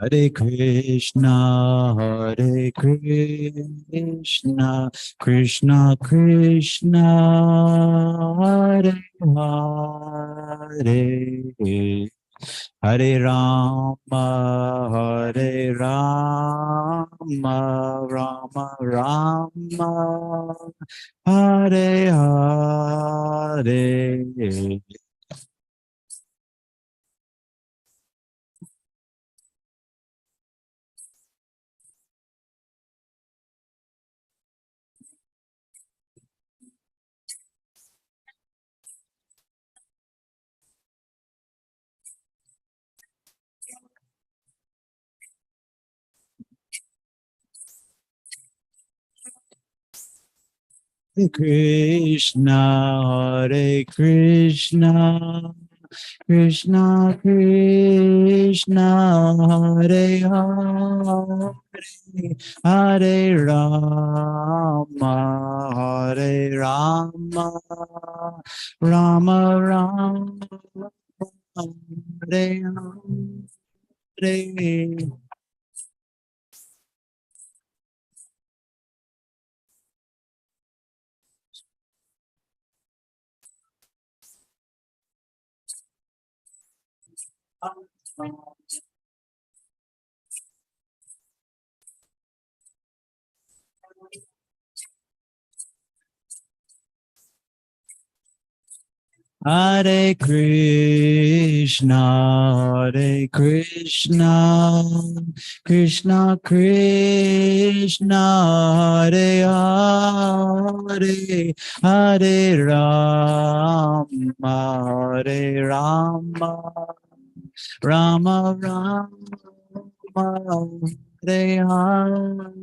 Hare Krishna, Hare Krishna, Krishna Krishna, Hare Hare, Hare Rama, Hare Rama, Rama Rama, Hare Hare. Hare Krishna, Hare Krishna, Krishna Krishna, Hare Hare, Hare Rama, Hare Rama, Rama Rama, Hare Hare. Hare Krishna, Hare Krishna, Krishna Krishna, Hare Hare, Hare Rama, Hare Rama, Rama Rama, Hare Hare.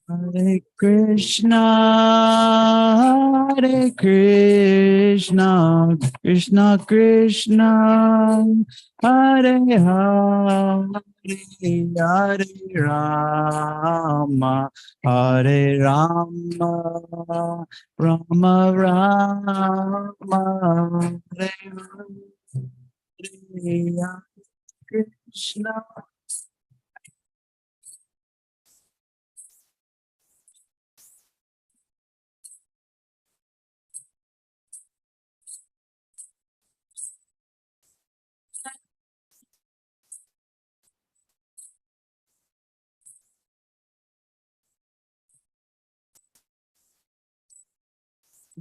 Hare Krishna, Hare Krishna, Krishna Krishna, Hare Hare, Hare Rama, Hare Rama, Rama Rama, Hare Hare, Krishna.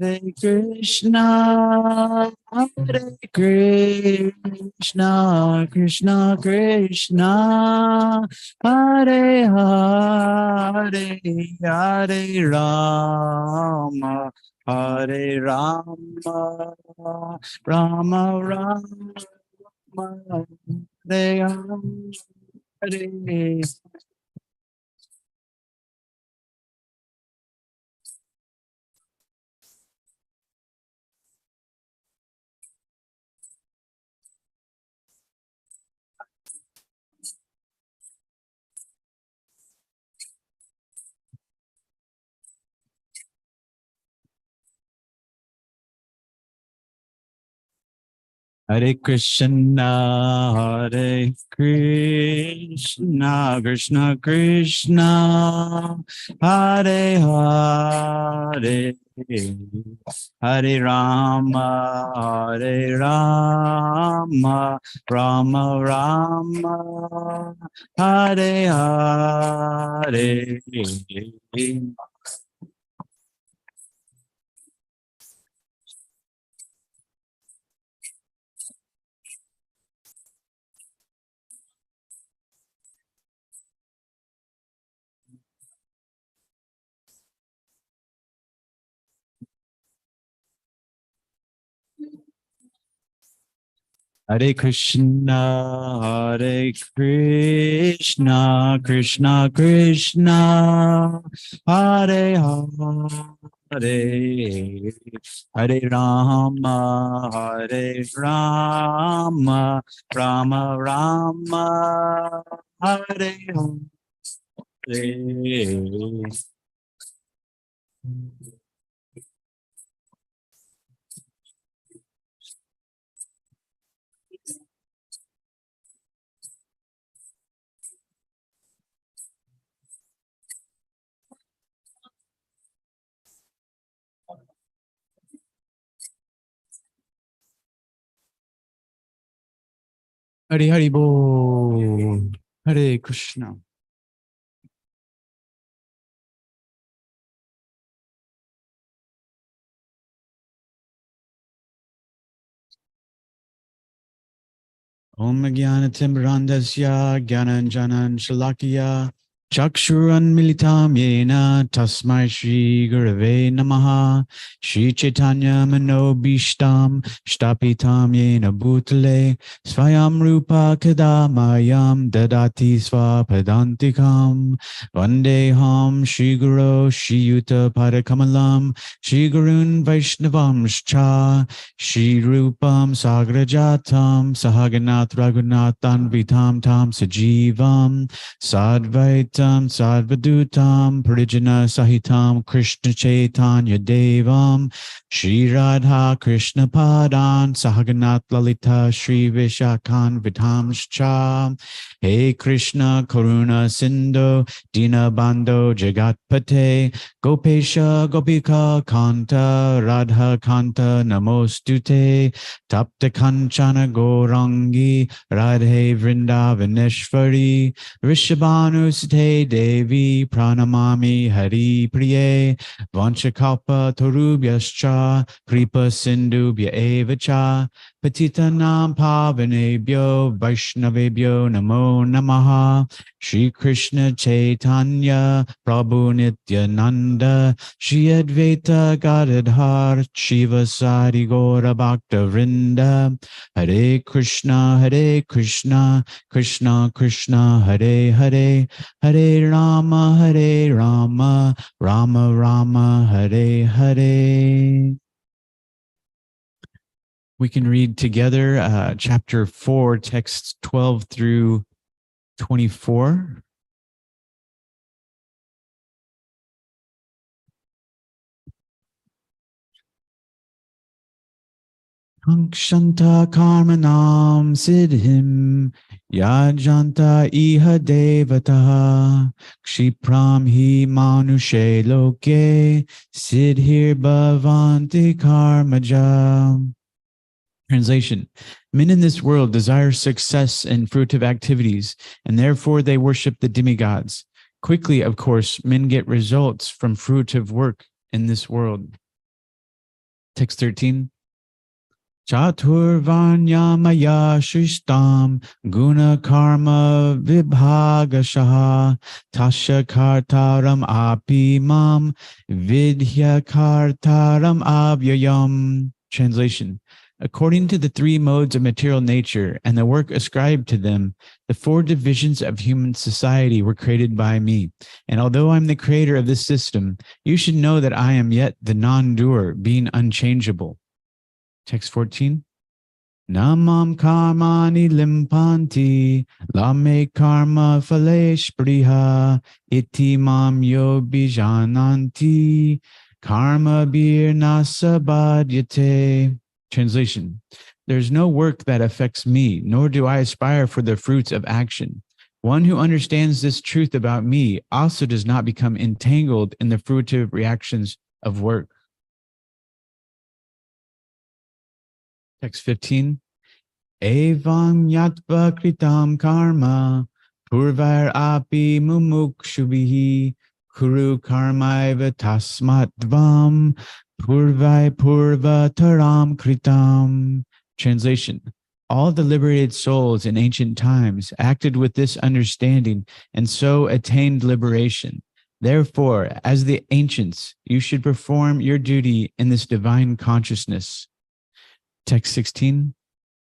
Hare Krishna, Hare Krishna, Krishna Krishna, Hare Hare, Hare Rama, Hare Rama, Rama Rama, Hare Hare. Hare Krishna, Hare Krishna, Krishna Krishna, Hare Hare, Hare Rama, Hare Rama, Rama Rama, Hare Hare. Hare Krishna, Hare Krishna, Krishna Krishna, Hare Hare, Hare Rama, Hare Rama, Rama Rama, Hare Hare. Hari Hari Bol. Hare Krishna. Om Jnanatimbrandasya Jnananjanan Shalakya Chakshuran Militam Yena Tasmai Shri Gurave Namaha Shri Chaitanya Manobishtam Shtapitam Yena Bhutale Svayam Rupa Kadamayam Dadati Swapadantikam Vandeham Shri Guru Shri Yuta Padakamalam Shri Gurun Vaishnavam Shcha Shri Rupam Sagrajatam Sahaganath Raghunathan Vitam Tam Sajivam Sadvaitam Sadvadutam Parijana Sahitam Krishna Chaitanya Devam Shri Radha Krishna Padan Sahaganath Lalita Shri Vishakhan Vitam Shcha Hey Krishna Karuna Sindhu Dina Bando Jagatpate Gopesha Gopika Kanta Radha Kanta Namostute Tapta Kanchana Gorangi Radhe Vrindavaneshwari Rishabhanusate Devi Pranamami Hari Priye Vanchakalpa Torubhyascha Kripa Sindhubhya Evacha Patitanam Pavanebhyo Vaishnavebhyo Namo Namaha Shri Krishna Chaitanya Prabhu Nityananda Shri Advaita Gadadhar Shiva Sadi Gaura Bhakta Vrinda Hare Krishna Krishna Krishna Hare Hare Hare Rama Rama Rama Hare Hare. We can read together chapter 4, texts 12 through 24. Ankshanta karmanam siddhim yajanta iha devataha kshipram hi manushe loke siddhir bhavanti karmaja. Translation: men in this world desire success and fruitive activities, and therefore they worship the demigods. Quickly, of course, men get results from fruitive work in this world. Text 13. Chaturvanyamaya shishtam guna karma vibhagashaha tasya kartaram api mam vidya kartaram avyayam. Translation: according to the three modes of material nature and the work ascribed to them, the four divisions of human society were created by me. And although I'm the creator of this system, you should know that I am yet the non-doer, being unchangeable. Text 14. Namam karmani limpanti lame karma phalesh priha iti mam yo bijananti karma bir nasabadyate. Translation: there's no work that affects me, nor do I aspire for the fruits of action. One who understands this truth about me also does not become entangled in the fruitive reactions of work. Text 15. Evam yatva kritam karma purvar api mumukshubhihi kuru karmaiva tasmat dvam purvai purva taram kritam. Translation: all the liberated souls in ancient times acted with this understanding and so attained liberation. Therefore, as the ancients, you should perform your duty in this divine consciousness. Text 16.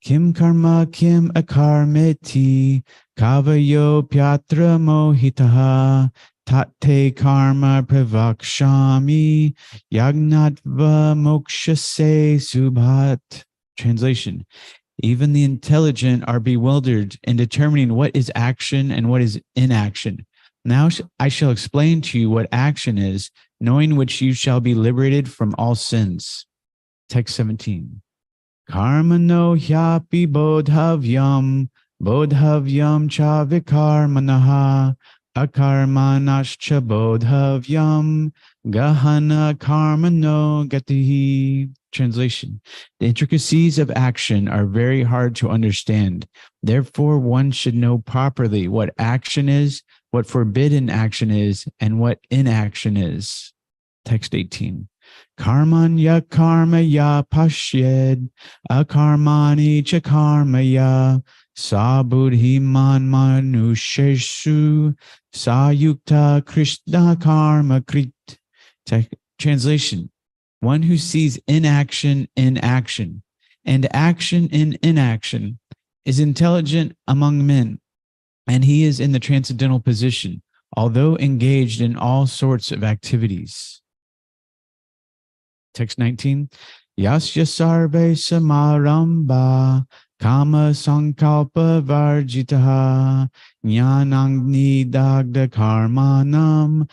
Kim karma kim akarmeti kavayo pyatra mohitaha tate karma pravakshami yagnatva mokshase subhat. Translation: even the intelligent are bewildered in determining what is action and what is inaction. Now I shall explain to you what action is, knowing which you shall be liberated from all sins. Text 17. Karma no hyapi bodhavyam cha vikarmanaha akarmanascha bodhavyam gahana karma no gatihi. Translation: the intricacies of action are very hard to understand. Therefore, one should know properly what action is, what forbidden action is, and what inaction is. Text 18. Karmanya karmaya pashyed akarmani cha karmaya sa buddhiman manusheshu sa yukta krishna karma krit. Translation: one who sees inaction in action and action in inaction is intelligent among men, and he is in the transcendental position, although engaged in all sorts of activities. Text 19. Yasya sarve samaramba kama sankalpa varjitaha jnanagni dagda karmanam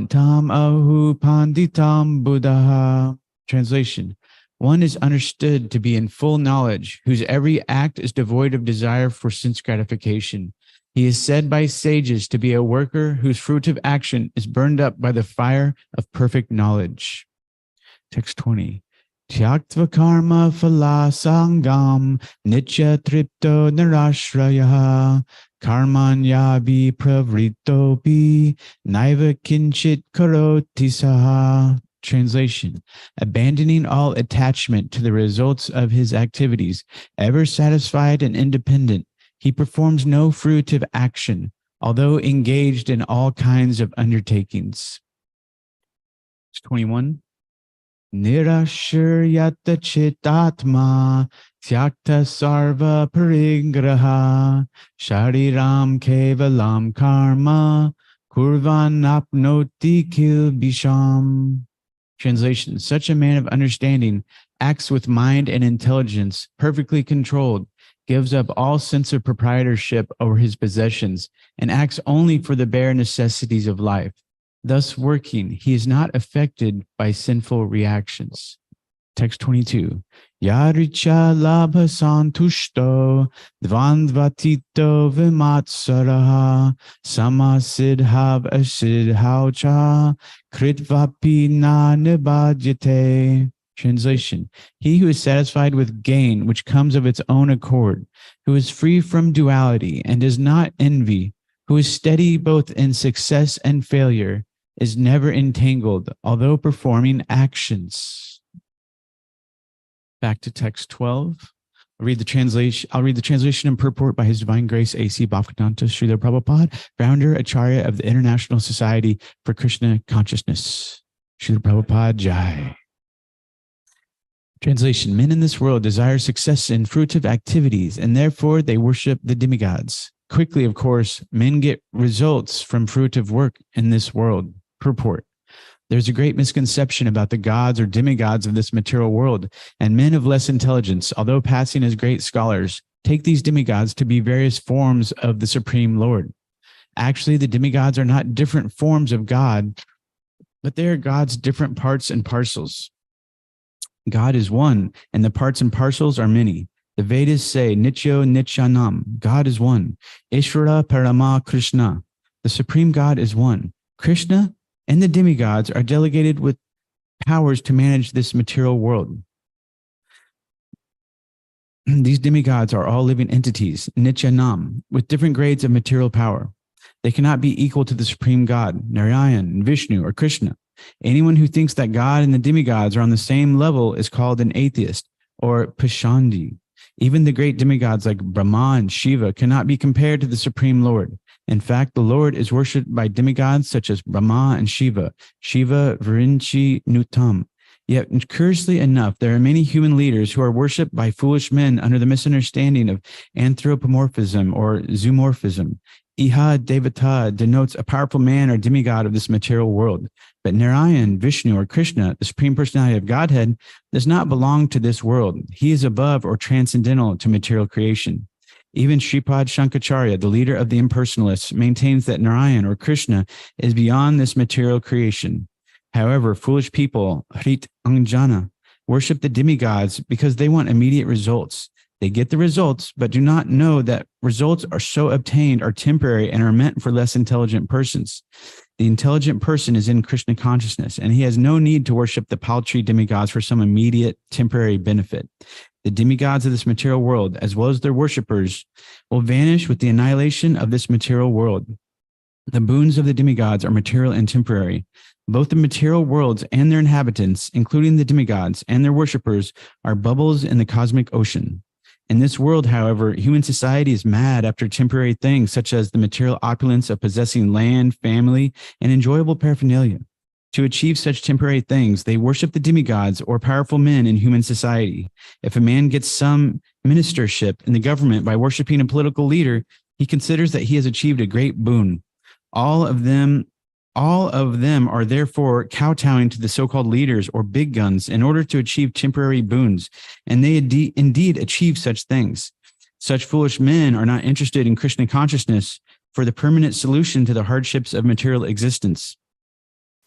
tam ahu panditam buddha. Translation: one is understood to be in full knowledge, whose every act is devoid of desire for sense gratification. He is said by sages to be a worker whose fruitive action is burned up by the fire of perfect knowledge. Text 20. Tyaktva karma phalasangam nitya tripto narashraya karmanyabi pravritopi naiva kinchit karoti saha. Translation: abandoning all attachment to the results of his activities, ever satisfied and independent, he performs no fruitive action, although engaged in all kinds of undertakings. 21. Nirashiryata chitatma tyakta sarva parigraha shariram kevalam karma kurvan apnoti kil bisham. Translation: such a man of understanding acts with mind and intelligence perfectly controlled, gives up all sense of proprietorship over his possessions, and acts only for the bare necessities of life. Thus working, he is not affected by sinful reactions. Text 22. Yaricha labha santushto dvandvatito vimatsaraha samasidhav asidhaucha kritvapi na nibhadyate. Translation: he who is satisfied with gain which comes of its own accord, who is free from duality and does not envy, who is steady both in success and failure, is never entangled, although performing actions. Back to text 12. I'll read the translation and purport by His Divine Grace A.C. Bhaktivedanta Srila Prabhupada, founder, Acharya of the International Society for Krishna Consciousness. Srila Prabhupada Jai. Translation: men in this world desire success in fruitive activities, and therefore they worship the demigods. Quickly, of course, men get results from fruitive work in this world. Purport: there's a great misconception about the gods or demigods of this material world, and men of less intelligence, although passing as great scholars, take these demigods to be various forms of the Supreme Lord. Actually, the demigods are not different forms of God, but they are God's different parts and parcels. God is one, and the parts and parcels are many. The Vedas say, Nityo Nityanam, God is one. Ishvara Parama Krishna, the Supreme God is one. Krishna and the demigods are delegated with powers to manage this material world. These demigods are all living entities, Nityanam, with different grades of material power. They cannot be equal to the Supreme God, Narayan, Vishnu, or Krishna. Anyone who thinks that God and the demigods are on the same level is called an atheist, or Pashandi. Even the great demigods like Brahma and Shiva cannot be compared to the Supreme Lord. In fact, the Lord is worshipped by demigods such as Brahma and Shiva, Shiva Virinchi Nutam. Yet, curiously enough, there are many human leaders who are worshipped by foolish men under the misunderstanding of anthropomorphism or zoomorphism. Iha Devata denotes a powerful man or demigod of this material world. But Narayan, Vishnu, or Krishna, the Supreme Personality of Godhead, does not belong to this world. He is above or transcendental to material creation. Even Sripad Shankaracharya, the leader of the impersonalists, maintains that Narayan or Krishna is beyond this material creation. However, foolish people, Hrit Anjana, worship the demigods because they want immediate results. They get the results, but do not know that results are so obtained are temporary and are meant for less intelligent persons. The intelligent person is in Krishna consciousness, and he has no need to worship the paltry demigods for some immediate temporary benefit. The demigods of this material world, as well as their worshippers, will vanish with the annihilation of this material world. The boons of the demigods are material and temporary. Both the material worlds and their inhabitants, including the demigods and their worshippers, are bubbles in the cosmic ocean. In this world, however, human society is mad after temporary things such as the material opulence of possessing land, family, and enjoyable paraphernalia. To achieve such temporary things, they worship the demigods or powerful men in human society. If a man gets some ministership in the government by worshiping a political leader, he considers that he has achieved a great boon. All of them are therefore kowtowing to the so-called leaders or big guns in order to achieve temporary boons, and they indeed achieve such things. Such foolish men are not interested in Krishna consciousness for the permanent solution to the hardships of material existence.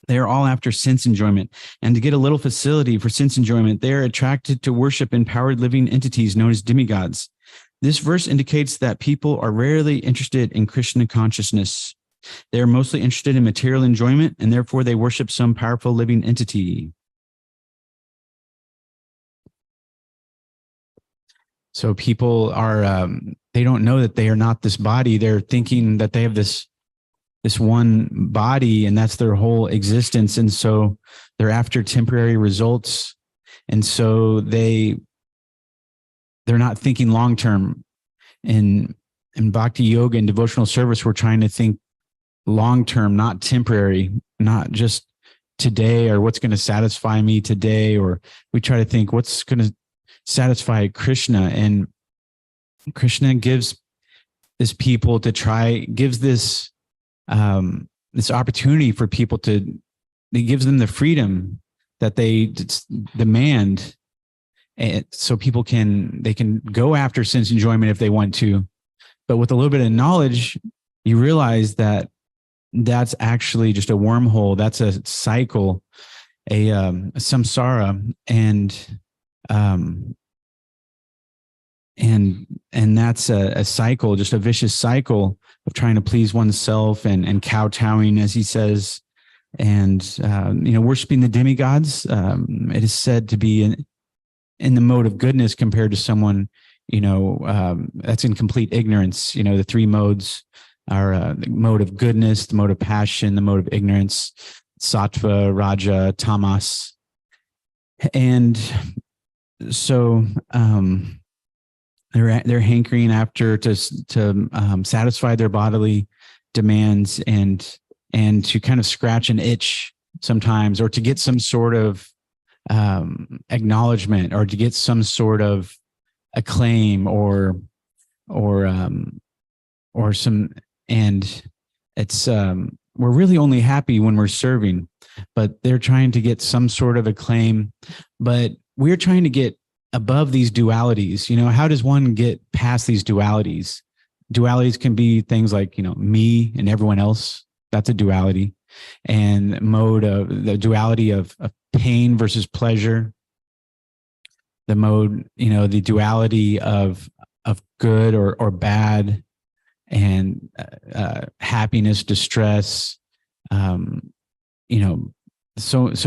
They are all after sense enjoyment, and to get a little facility for sense enjoyment, they are attracted to worship empowered living entities known as demigods. This verse indicates that people are rarely interested in Krishna consciousness. They are mostly interested in material enjoyment, and therefore they worship some powerful living entity. So people are, they don't know that they are not this body. They're thinking that they have this one body and that's their whole existence. And so they're after temporary results. And so they're not thinking long-term. In bhakti yoga and devotional service, we're trying to think long-term, not temporary, not just today or what's going to satisfy me today. Or we try to think what's going to satisfy Krishna. And Krishna gives this people to gives this opportunity for people it gives them the freedom that they demand. And so people they can go after sense enjoyment if they want to, but with a little bit of knowledge, you realize that that's actually just a wormhole. That's a cycle, a samsara, and that's a cycle, just a vicious cycle of trying to please oneself and kowtowing, as he says, and worshiping the demigods. It is said to be in the mode of goodness compared to someone that's in complete ignorance. The three modes are the mode of goodness, the mode of passion, the mode of ignorance, sattva, raja, tamas. And so they're hankering after to satisfy their bodily demands and to kind of scratch an itch sometimes, or to get some sort of acknowledgement, or to get some sort of acclaim or some. And it's we're really only happy when we're serving, but they're trying to get some sort of acclaim. But we're trying to get above these dualities. How does one get past these dualities? Dualities can be things like, me and everyone else. That's a duality. And the duality of pain versus pleasure. The mode, the duality of good or bad, and happiness, distress, so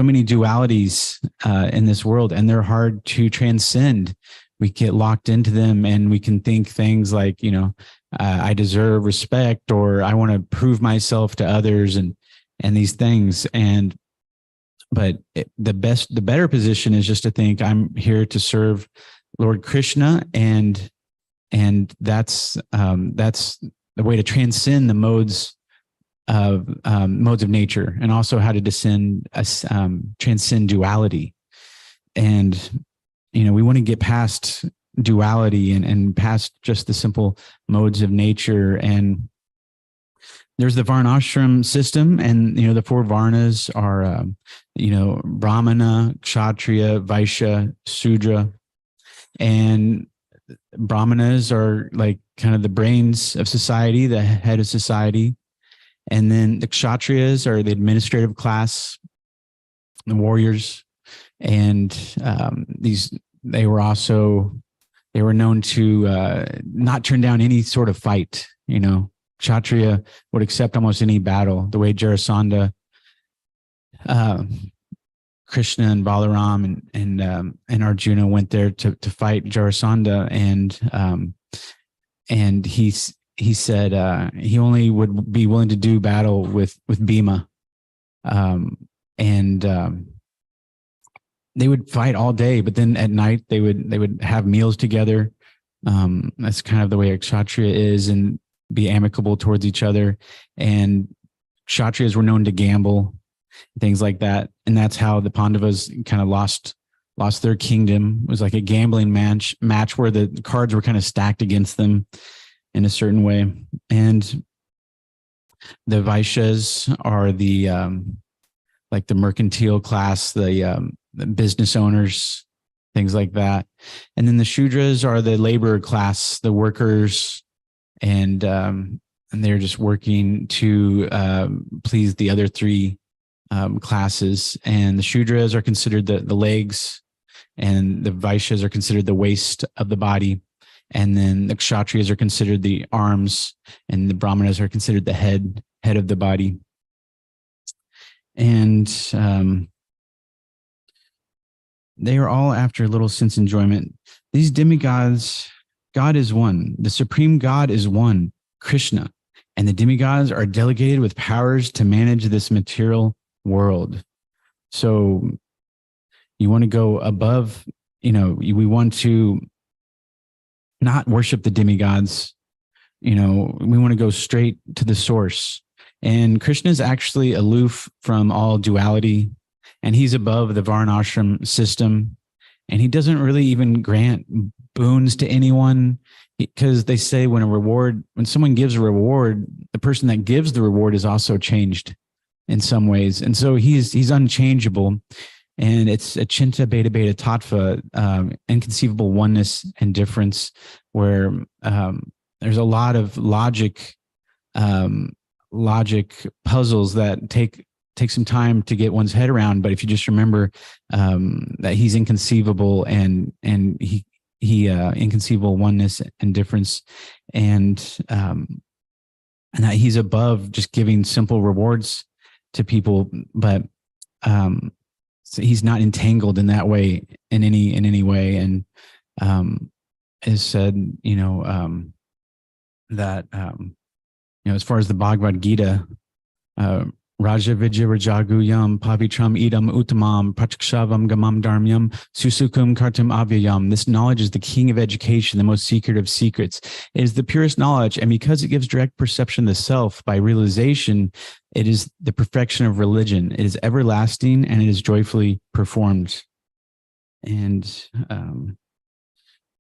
many dualities in this world, and they're hard to transcend. We get locked into them, and we can think things like, I deserve respect, or I want to prove myself to others, and these things. But the better position is just to think, I'm here to serve Lord Krishna, and that's the way to transcend the modes of nature, and also how to transcend duality. And, we want to get past duality and past just the simple modes of nature. And there's the varnashram system, and the four varnas are brahmana, kshatriya, vaishya, sudra. And brahmanas are like kind of the brains of society, the head of society. And then the kshatriyas are the administrative class, the warriors. And they were known to not turn down any sort of fight. Kshatriya would accept almost any battle, the way Jarasandha, Krishna and Balaram and Arjuna went there to fight Jarasandha. And he said he only would be willing to do battle with Bhima. They would fight all day, but then at night they would have meals together. That's kind of the way a kshatriya is, and be amicable towards each other. And kshatriyas were known to gamble, things like that. And that's how the Pandavas kind of lost their kingdom. It was like a gambling match where the cards were kind of stacked against them in a certain way. And the Vaishyas are the like the mercantile class, the business owners, things like that. And then the Shudras are the labor class, the workers, and they're just working to please the other three classes. And the Shudras are considered the legs, and the Vaishyas are considered the waist of the body. And then the Kshatriyas are considered the arms, and the Brahmanas are considered the head of the body. And they are all after little sense enjoyment. These demigods, God is one. The supreme God is one, Krishna. And the demigods are delegated with powers to manage this material world. So you want to go above, we want to not worship the demigods. We want to go straight to the source. And Krishna is actually aloof from all duality, and he's above the varnashram system. And he doesn't really even grant boons to anyone, because they say when someone gives a reward, the person that gives the reward is also changed in some ways. And so he's unchangeable. And it's a chinta beta beta tattva, inconceivable oneness and difference, where there's a lot of logic puzzles that take some time to get one's head around. But if you just remember that he's inconceivable, and he inconceivable oneness and difference, and that he's above just giving simple rewards to people, but so he's not entangled in that way in any way. And is said, that as far as the Bhagavad Gita, Raja Vijay Rajaguyam Pavitram Idam Uttamam Prachakshavam Gamam Dharmyam Susukum Kartam Avyayam. This knowledge is the king of education, the most secret of secrets. It is the purest knowledge, and because it gives direct perception of the self by realization, it is the perfection of religion. It is everlasting, and it is joyfully performed. And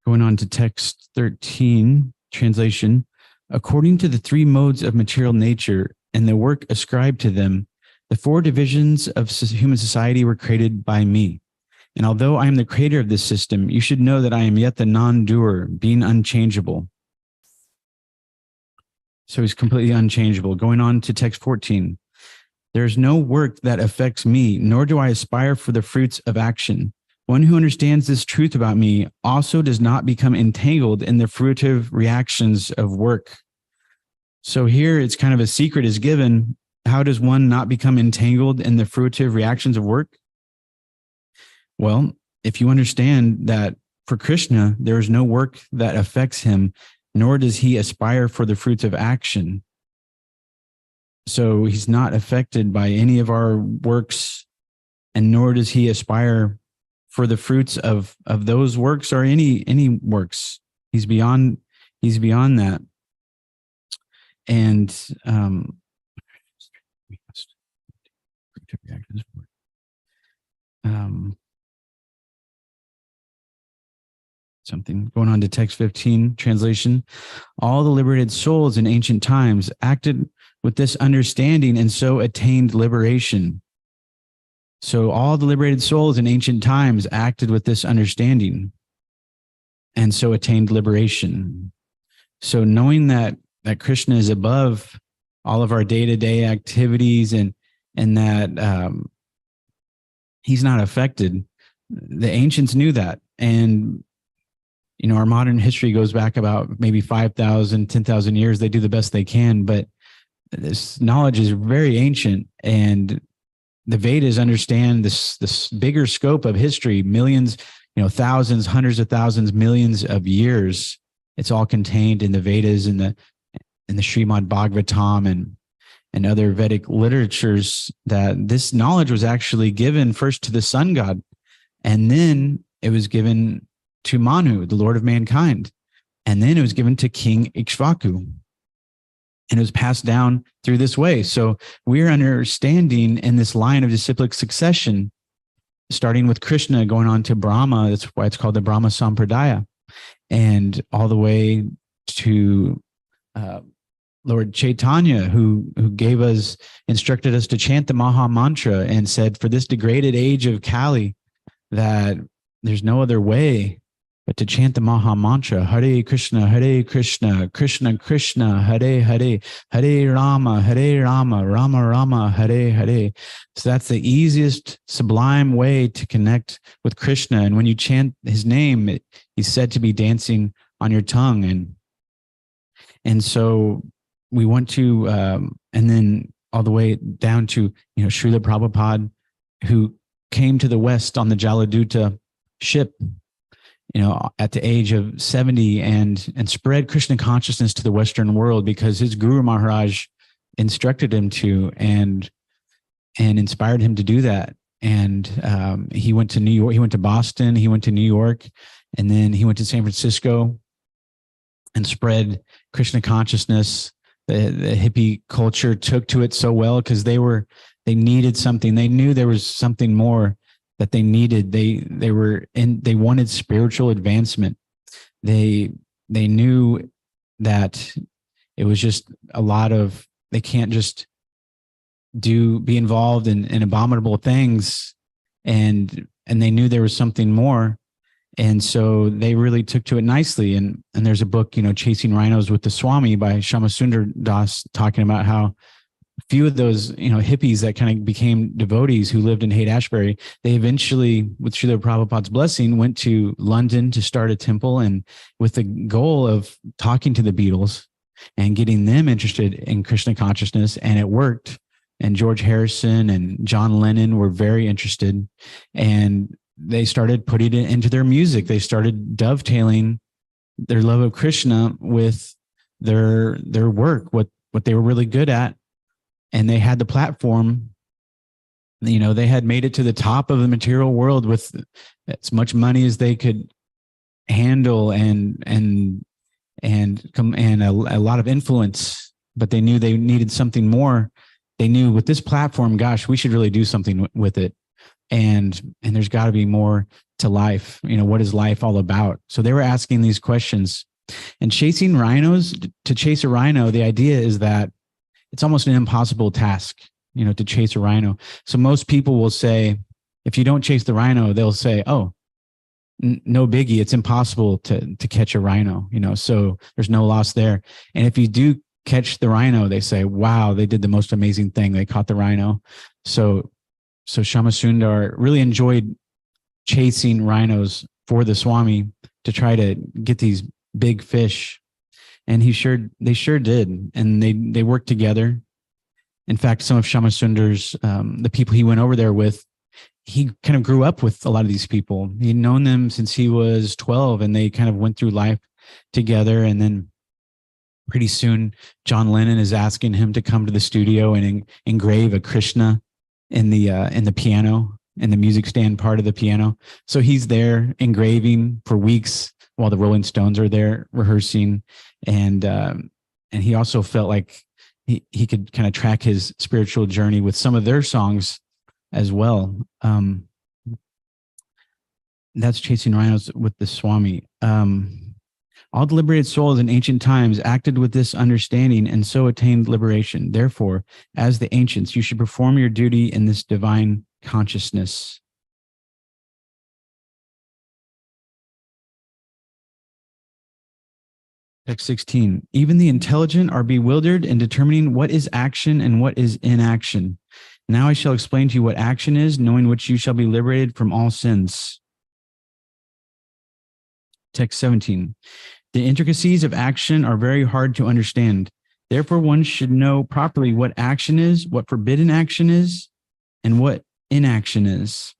going on to text 13, translation. According to the three modes of material nature and the work ascribed to them, the four divisions of human society were created by me. And although I am the creator of this system, you should know that I am yet the non-doer, being unchangeable. So he's completely unchangeable. Going on to text 14. There is no work that affects me, nor do I aspire for the fruits of action. One who understands this truth about me also does not become entangled in the fruitive reactions of work. So here it's kind of a secret is given. How does one not become entangled in the fruitive reactions of work? Well, if you understand that for Krishna, there is no work that affects him, nor does he aspire for the fruits of action. So he's not affected by any of our works, and nor does he aspire for the fruits of those works or any works. He's beyond that. And something. Going on to text 15 translation. All the liberated souls in ancient times acted with this understanding and so attained liberation. So all the liberated souls in ancient times acted with this understanding and so attained liberation. So knowing that Krishna is above all of our day-to-day activities and that he's not affected, the ancients knew that. And you know, our modern history goes back about maybe 5,000, 10,000 years. They do the best they can, but this knowledge is very ancient, and the Vedas understand this bigger scope of history, millions, you know, thousands, hundreds of thousands, millions of years. It's all contained in the Vedas and the Srimad Bhagavatam and other Vedic literatures, that this knowledge was actually given first to the sun god, and then it was given to Manu, the Lord of mankind. And then it was given to King Ikshvaku. And it was passed down through this way. So we're understanding in this line of disciplic succession, starting with Krishna, going on to Brahma. That's why it's called the Brahma Sampradaya. And all the way to Lord Chaitanya, who instructed us to chant the Maha Mantra and said, for this degraded age of Kali, that there's no other way but to chant the Maha Mantra, Hare Krishna, Krishna Krishna, Hare Hare, Hare Rama, Rama Rama, Hare Hare. So that's the easiest sublime way to connect with Krishna. And when you chant his name, he's said to be dancing on your tongue. And so we want to, and then all the way down to, you know, Srila Prabhupada, who came to the West on the Jaladuta ship, you know, at the age of 70 and spread Krishna consciousness to the Western world because his Guru Maharaj instructed him to and inspired him to do that. And he went to New York, he went to Boston, he went to New York, and then he went to San Francisco and spread Krishna consciousness. The hippie culture took to it so well because they needed something. They knew there was something more that they needed. They wanted spiritual advancement. They knew that it was just a lot of, they can't just be involved in abominable things, and they knew there was something more. And so they really took to it nicely. And there's a book, you know, Chasing Rhinos with the Swami by Shamasundar Das, talking about how few of those, you know, hippies that kind of became devotees who lived in Haight-Ashbury, they eventually, with Srila Prabhupada's blessing, went to London to start a temple, and with the goal of talking to the Beatles and getting them interested in Krishna consciousness. And it worked. And George Harrison and John Lennon were very interested, and they started putting it into their music. They started dovetailing their love of Krishna with their work, what they were really good at. And they had the platform, you know, they had made it to the top of the material world with as much money as they could handle and a lot of influence, but they knew they needed something more. They knew with this platform, gosh, we should really do something with it. And there's got to be more to life. You know, what is life all about? So they were asking these questions. And chasing rhinos, to chase a rhino, the idea is that it's almost an impossible task, you know, to chase a rhino. So most people will say, if you don't chase the rhino, they'll say, oh, no biggie, it's impossible to catch a rhino, you know, so there's no loss there. And if you do catch the rhino, they say, wow, they did the most amazing thing. They caught the rhino. So Shamasundar really enjoyed chasing rhinos for the Swami to try to get these big fish. And they sure did. And they worked together. In fact, some of Shamasundar's, the people he went over there with, he kind of grew up with a lot of these people. He'd known them since he was 12, and they kind of went through life together. And then pretty soon, John Lennon is asking him to come to the studio and engrave a Krishna in the piano, in the music stand part of the piano. So he's there engraving for weeks while the Rolling Stones are there rehearsing. And he also felt like he could kind of track his spiritual journey with some of their songs as well. That's chasing rhinos with the Swami. All the liberated souls in ancient times acted with this understanding and so attained liberation. Therefore, as the ancients, you should perform your duty in this divine consciousness. Text 16. Even the intelligent are bewildered in determining what is action and what is inaction. Now I shall explain to you what action is, knowing which you shall be liberated from all sins. Text 17. The intricacies of action are very hard to understand. Therefore, one should know properly what action is, what forbidden action is, and what inaction is.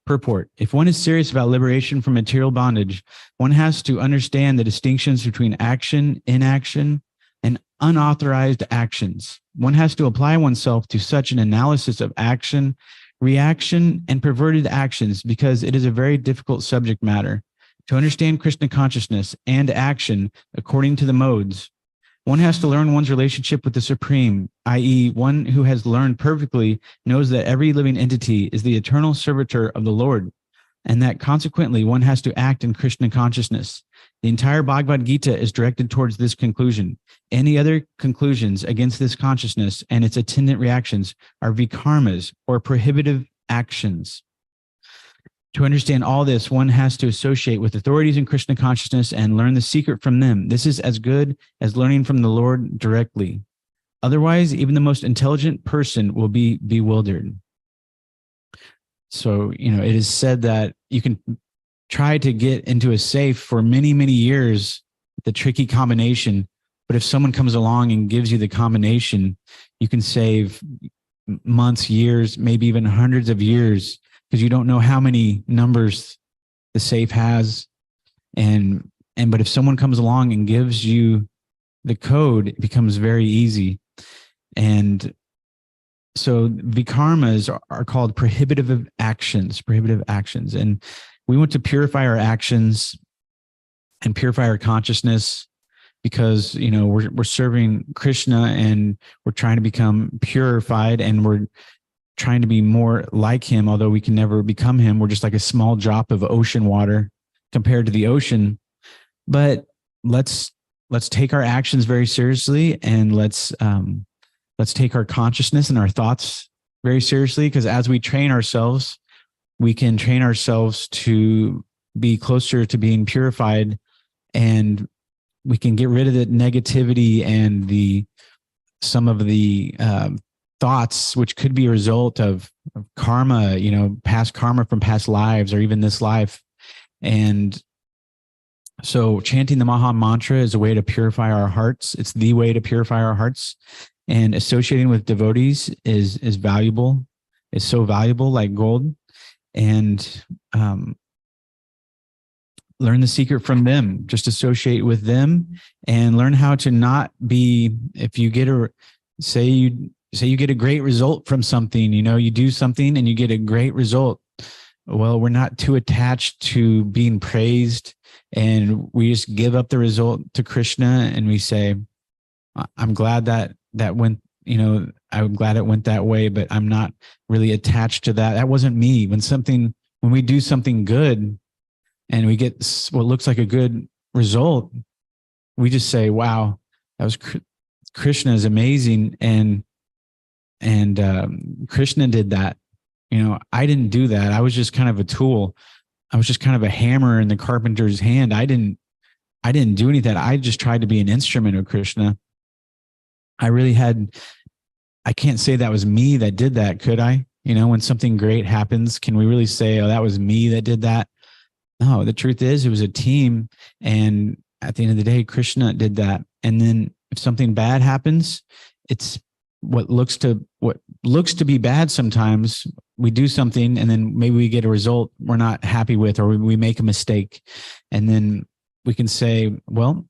Purport. If one is serious about liberation from material bondage, one has to understand the distinctions between action, inaction, and unauthorized actions. One has to apply oneself to such an analysis of action, reaction, and perverted actions because it is a very difficult subject matter. To understand Krishna consciousness and action according to the modes, one has to learn one's relationship with the Supreme, i.e., one who has learned perfectly knows that every living entity is the eternal servitor of the Lord, and that consequently one has to act in Krishna consciousness. The entire Bhagavad Gita is directed towards this conclusion. Any other conclusions against this consciousness and its attendant reactions are vikarmas, or prohibitive actions. To understand all this, one has to associate with authorities in Krishna consciousness and learn the secret from them. This is as good as learning from the Lord directly. Otherwise, even the most intelligent person will be bewildered. So, it is said that you can try to get into a safe for many, many years, the tricky combination. But if someone comes along and gives you the combination, you can save months, years, maybe even hundreds of years, because you don't know how many numbers the safe has. But if someone comes along and gives you the code, it becomes very easy. And so vikarmas are called prohibitive actions. And we want to purify our actions and purify our consciousness because, we're serving Krishna and we're trying to become purified, and we're trying to be more like him, although we can never become him. We're just like a small drop of ocean water compared to the ocean. But let's take our actions very seriously, and let's take our consciousness and our thoughts very seriously, because as we train ourselves, we can train ourselves to be closer to being purified, and we can get rid of the negativity and some of the thoughts, which could be a result of karma, past karma from past lives or even this life. And so chanting the Maha Mantra is a way to purify our hearts. It's the way to purify our hearts. And associating with devotees is valuable. It's so valuable, like gold. And learn the secret from them. Just associate with them and learn how to not be, if you get say you get a great result from something, you do something and you get a great result. Well, we're not too attached to being praised, and we just give up the result to Krishna and we say, I'm glad that went, I'm glad it went that way, but I'm not really attached to that. That wasn't me. When we do something good and we get what looks like a good result, we just say, wow, that was Krishna is amazing. And Krishna did that. I didn't do that. I was just kind of a tool. I was just kind of a hammer in the carpenter's hand. I didn't do any of that. I just tried to be an instrument of Krishna. I can't say that was me that did that, could I? When something great happens, can we really say, oh, that was me that did that? No, the truth is it was a team. And at the end of the day, Krishna did that. And then if something bad happens, it's what looks to be bad. Sometimes we do something and then maybe we get a result we're not happy with, or we make a mistake. And then we can say, well,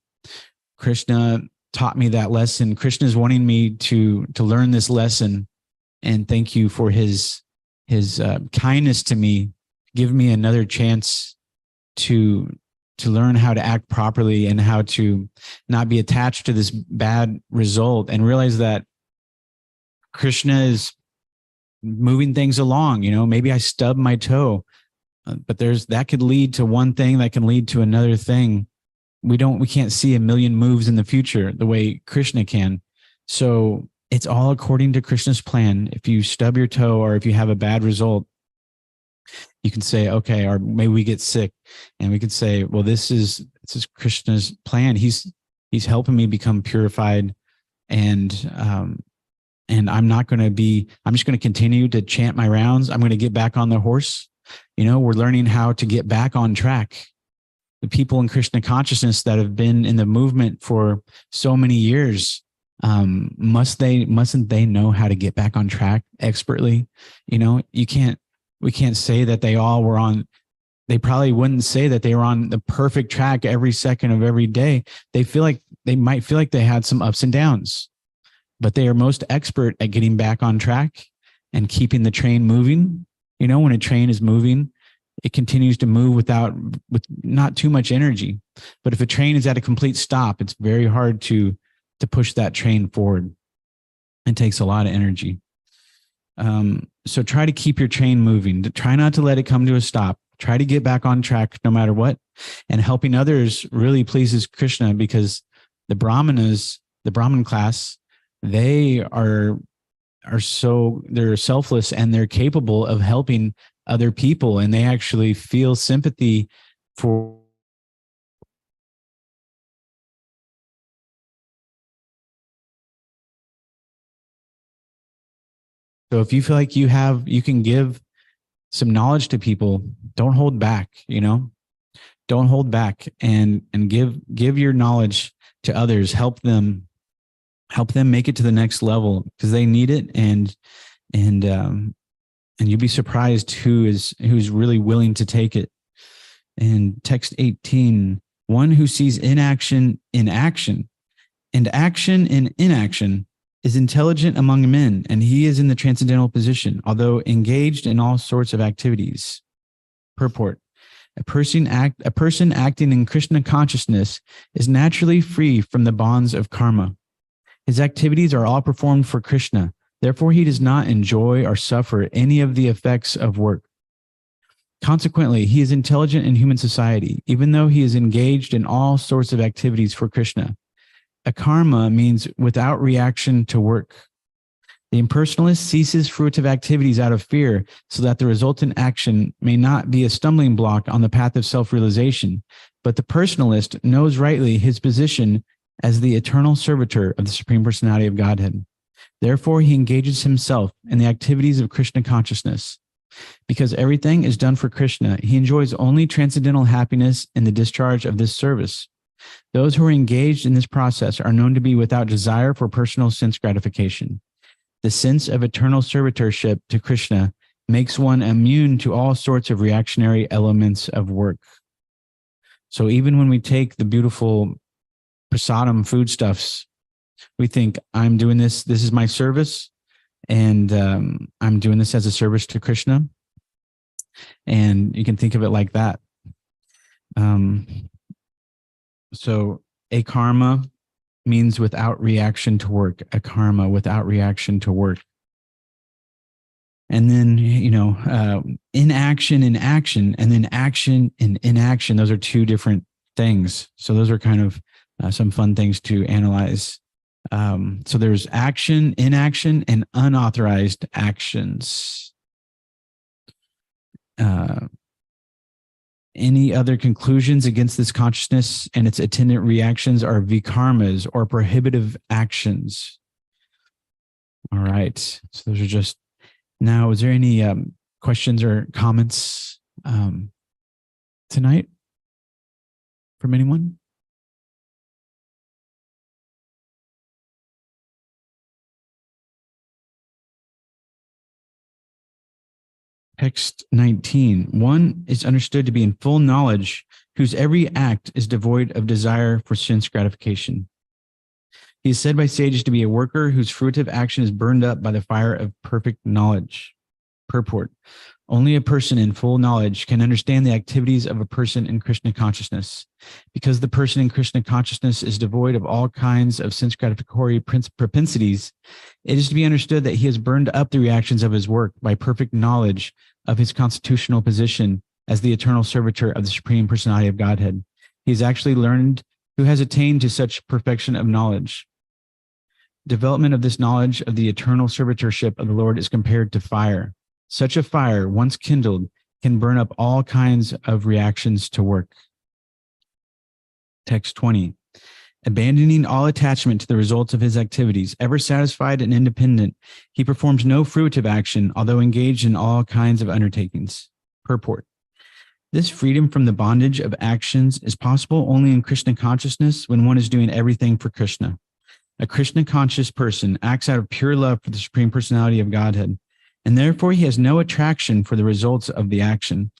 Krishna taught me that lesson. Krishna is wanting me to learn this lesson. And thank you for his kindness to me. Give me another chance to learn how to act properly and how to not be attached to this bad result, and realize that Krishna is moving things along. Maybe I stubbed my toe, but that could lead to one thing that can lead to another thing. We can't see a million moves in the future the way Krishna can. So it's all according to Krishna's plan. If you stub your toe or if you have a bad result, you can say, okay, or maybe we get sick, and we can say, well, this is Krishna's plan. He's helping me become purified, and I'm not going to I'm just going to continue to chant my rounds. I'm going to get back on the horse. We're learning how to get back on track. The people in Krishna consciousness that have been in the movement for so many years, mustn't they know how to get back on track expertly? We can't say that they all were on. They probably wouldn't say that they were on the perfect track every second of every day. They might feel like they had some ups and downs, but they are most expert at getting back on track and keeping the train moving. When a train is moving, it continues to move with not too much energy. But if a train is at a complete stop, it's very hard to push that train forward. It takes a lot of energy. So try to keep your train moving. Try not to let it come to a stop. Try to get back on track no matter what. And helping others really pleases Krishna, because the Brahmin class, they're selfless and they're capable of helping other people, and they actually feel sympathy for. So if you feel like you can give some knowledge to people, don't hold back, don't hold back, and give your knowledge to others. Help them make it to the next level, because they need it. And you'll be surprised who's really willing to take it. And text 18, one who sees inaction in action and action in inaction is intelligent among men, and he is in the transcendental position, although engaged in all sorts of activities. Purport: a person acting in Krishna consciousness is naturally free from the bonds of karma. His activities are all performed for Krishna. Therefore, he does not enjoy or suffer any of the effects of work. Consequently, he is intelligent in human society, even though he is engaged in all sorts of activities for Krishna. Akarma means without reaction to work. The impersonalist ceases fruitive activities out of fear, so that the resultant action may not be a stumbling block on the path of self-realization. But the personalist knows rightly his position as the eternal servitor of the Supreme Personality of Godhead. Therefore, he engages himself in the activities of Krishna consciousness. Because everything is done for Krishna, he enjoys only transcendental happiness in the discharge of this service. Those who are engaged in this process are known to be without desire for personal sense gratification. The sense of eternal servitorship to Krishna makes one immune to all sorts of reactionary elements of work. So even when we take the beautiful prasadam foodstuffs, we think, I'm doing this is my service, and I'm doing this as a service to Krishna. And you can think of it like that. So akarma means without reaction to work. Akarma, without reaction to work. And then, inaction in action, and then action in inaction. Those are two different things. So those are kind of some fun things to analyze. So there's action, inaction, and unauthorized actions. Any other conclusions against this consciousness and its attendant reactions are vikarmas, or prohibitive actions. All right. So those are just, now, is there any questions or comments tonight from anyone? Text 19. One is understood to be in full knowledge, whose every act is devoid of desire for sense gratification. He is said by sages to be a worker whose fruitive action is burned up by the fire of perfect knowledge. Purport: Only a person in full knowledge can understand the activities of a person in Krishna consciousness. Because the person in Krishna consciousness is devoid of all kinds of sense gratificatory propensities, it is to be understood that he has burned up the reactions of his work by perfect knowledge of his constitutional position as the eternal servitor of the Supreme Personality of Godhead. He has actually learned, who has attained to such perfection of knowledge. Development of this knowledge of the eternal servitorship of the Lord is compared to fire. Such a fire, once kindled, can burn up all kinds of reactions to work. Text 20. Abandoning all attachment to the results of his activities, ever satisfied and independent, he performs no fruitive action, although engaged in all kinds of undertakings. Purport. This freedom from the bondage of actions is possible only in Krishna consciousness when one is doing everything for Krishna. A Krishna conscious person acts out of pure love for the Supreme Personality of Godhead, and therefore he has no attraction for the results of the action.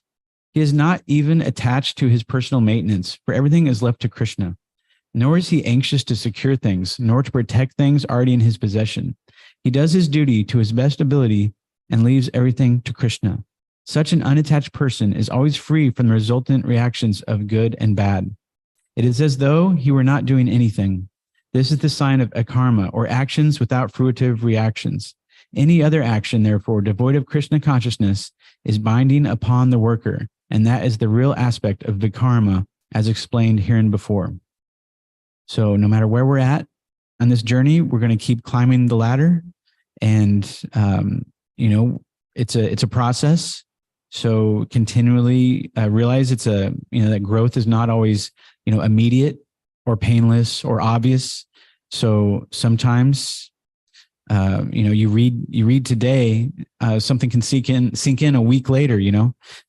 He is not even attached to his personal maintenance, for everything is left to Krishna. Nor is he anxious to secure things, nor to protect things already in his possession. He does his duty to his best ability and leaves everything to Krishna. Such an unattached person is always free from the resultant reactions of good and bad. It is as though he were not doing anything. This is the sign of akarma, or actions without fruitive reactions. Any other action, therefore, devoid of Krishna consciousness, is binding upon the worker, and that is the real aspect of vikarma, as explained hereinbefore. So no matter where we're at on this journey, we're going to keep climbing the ladder, and it's a process. So continually realize that growth is not always immediate or painless or obvious. So sometimes you read today, something can sink in a week later.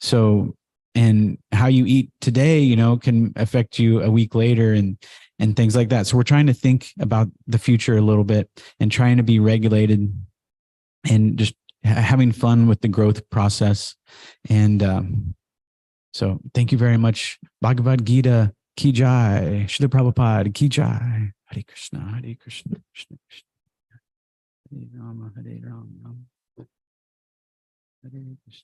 So, and how you eat today can affect you a week later, and things like that. So we're trying to think about the future a little bit and trying to be regulated and just having fun with the growth process. And so thank you very much. Bhagavad Gita ki jai, Srila Prabhupada ki jai. Hare Krishna, Hare Krishna, Krishna Krishna, Hare Rama, Hare Rama, Hare Krishna.